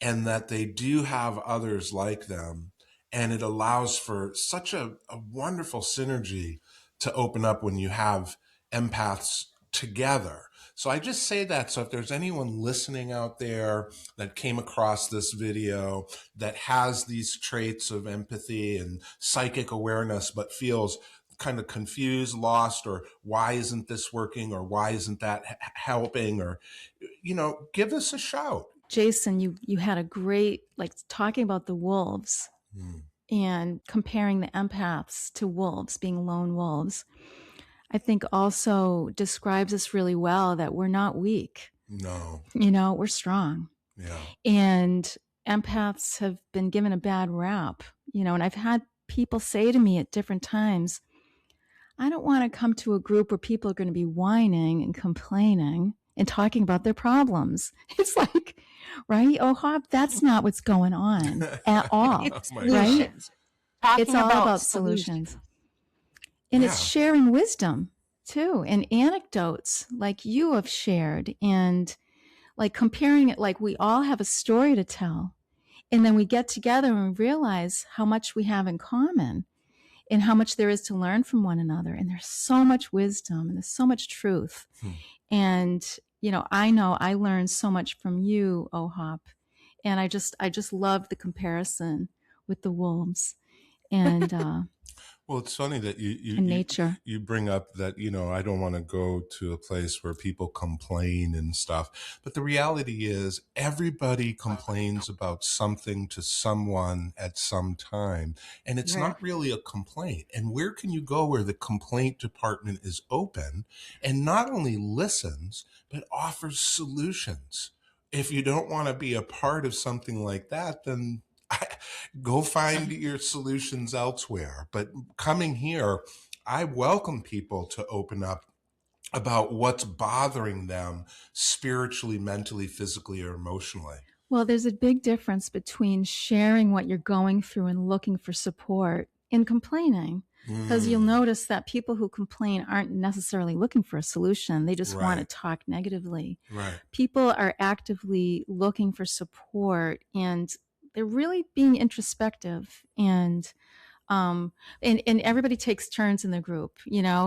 and that they do have others like them. And it allows for such a wonderful synergy to open up when you have empaths together. So I just say that. So if there's anyone listening out there that came across this video that has these traits of empathy and psychic awareness, but feels kind of confused, lost, or why isn't this working, or why isn't that helping, or, give us a shout. Jason, you had a great, talking about the wolves and comparing the empaths to wolves, being lone wolves. I think also describes us really well, that we're not weak. No. We're strong. Yeah. And empaths have been given a bad rap, and I've had people say to me at different times, I don't want to come to a group where people are going to be whining and complaining and talking about their problems. It's like, right, Ohop, that's not what's going on at all. It's my solutions. It's all about solutions. And it's sharing wisdom too, and anecdotes like you have shared, and like comparing it, like we all have a story to tell. And then we get together and realize how much we have in common and how much there is to learn from one another. And there's so much wisdom and there's so much truth. And, I know I learned so much from you, Ohop. And I just love the comparison with the wolves and Well, it's funny that nature. You bring up that, I don't want to go to a place where people complain and stuff. But the reality is everybody complains about something to someone at some time. And it's not really a complaint. And where can you go where the complaint department is open and not only listens, but offers solutions? If you don't want to be a part of something like that, then go find your solutions elsewhere. But coming here, I welcome people to open up about what's bothering them spiritually, mentally, physically, or emotionally. Well, there's a big difference between sharing what you're going through and looking for support and complaining. Because you'll notice that people who complain aren't necessarily looking for a solution. They just want to talk negatively. Right. People are actively looking for support, and they're really being introspective. And everybody takes turns in the group.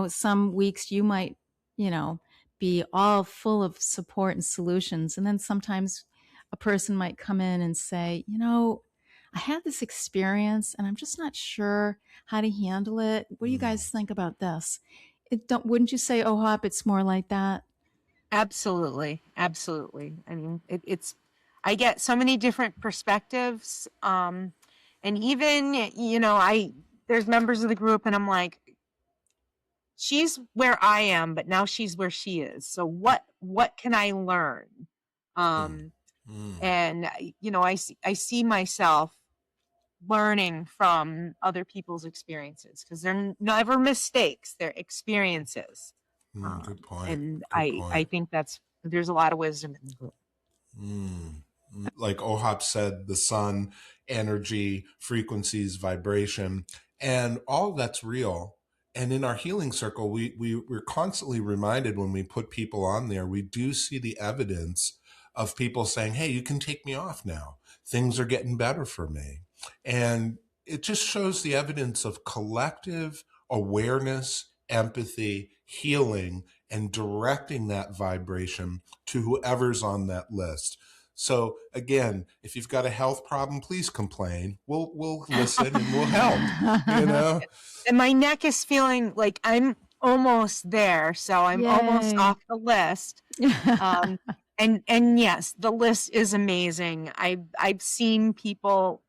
Some weeks you might, be all full of support and solutions. And then sometimes a person might come in and say, I had this experience and I'm just not sure how to handle it. What do you guys think about this? Wouldn't you say, Ohop, it's more like that? Absolutely. Absolutely. I mean, I get so many different perspectives. And even, there's members of the group and I'm like, she's where I am, but now she's where she is. So what can I learn? And, I see myself learning from other people's experiences because they're never mistakes, they're experiences. Good point. And Good point. I think there's a lot of wisdom in the group. Like Ohop said, the sun, energy, frequencies, vibration, and all that's real. And in our healing circle, we're constantly reminded when we put people on there, we do see the evidence of people saying, hey, you can take me off now. Things are getting better for me. And it just shows the evidence of collective awareness, empathy, healing, and directing that vibration to whoever's on that list. So again, if you've got a health problem, please complain. We'll listen and we'll help, And my neck is feeling like I'm almost there. So I'm almost off the list. And yes, the list is amazing. I've seen people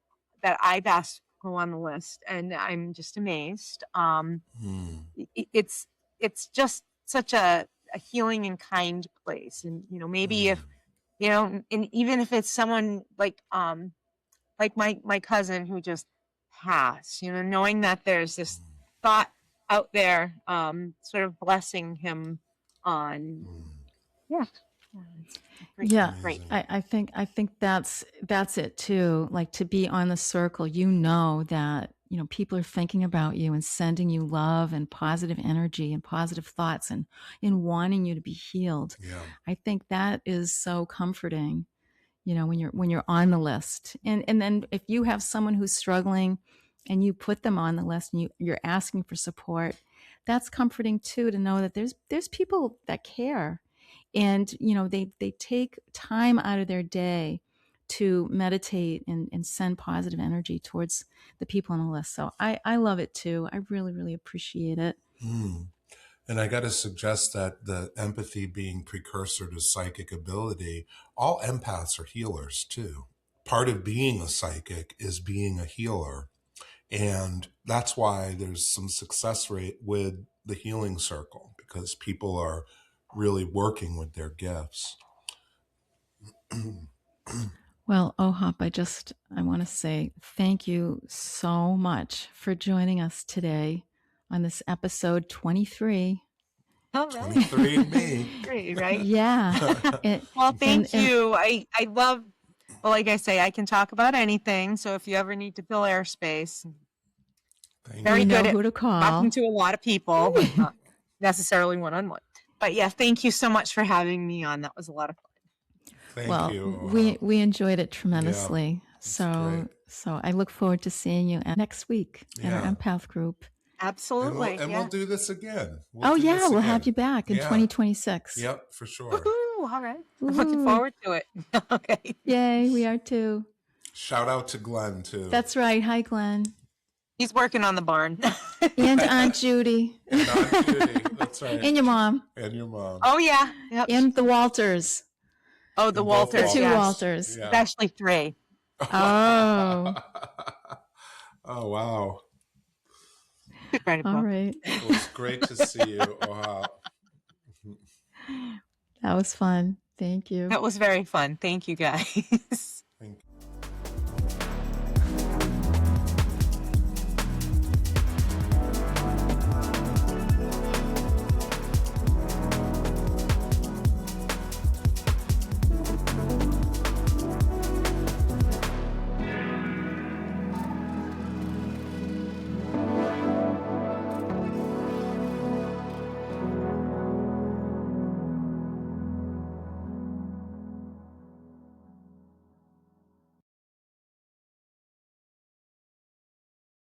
that I've asked go on the list and I'm just amazed. It's just such a healing and kind place. And, maybe if, and even if it's someone like my cousin who just passed, knowing that there's this thought out there, sort of blessing him on, Great. I think that's it too. Like to be on the circle, that people are thinking about you and sending you love and positive energy and positive thoughts and wanting you to be healed. I think that is so comforting. When you're on the list, and then if you have someone who's struggling, and you put them on the list, and you're asking for support, that's comforting too, to know that there's people that care. And, they take time out of their day to meditate and send positive energy towards the people on the list. So I love it too. I really, really appreciate it. And I got to suggest that the empathy being precursor to psychic ability, all empaths are healers too. Part of being a psychic is being a healer. And that's why there's some success rate with the healing circle, because people are really working with their gifts. Well, Ohop, I want to say thank you so much for joining us today on this episode 23. All right. 23 and me. Great, right? Yeah. Well, thank you. I love, well, like I say, I can talk about anything. So if you ever need to fill airspace, very good at who to call. talking to a lot of people, but not necessarily one-on-one. But yeah, thank you so much for having me on. That was a lot of fun. Thank you. We enjoyed it tremendously. Yeah, so I look forward to seeing you next week at our Empath group. Absolutely. And we'll do this again. We'll have you back in 2026. Yep, for sure. Woo-hoo, all right. I'm looking forward to it. Okay. Yay, we are too. Shout out to Glenn too. That's right. Hi, Glenn. He's working on the barn. And Aunt Judy. That's right. And your mom. Oh, yeah. Yep. And the Walters. Oh, the Walters. The two Walters. Yeah. Actually 3. Oh. Oh, wow. All right. It was great to see you, Ohop. That was fun. Thank you. That was very fun. Thank you, guys.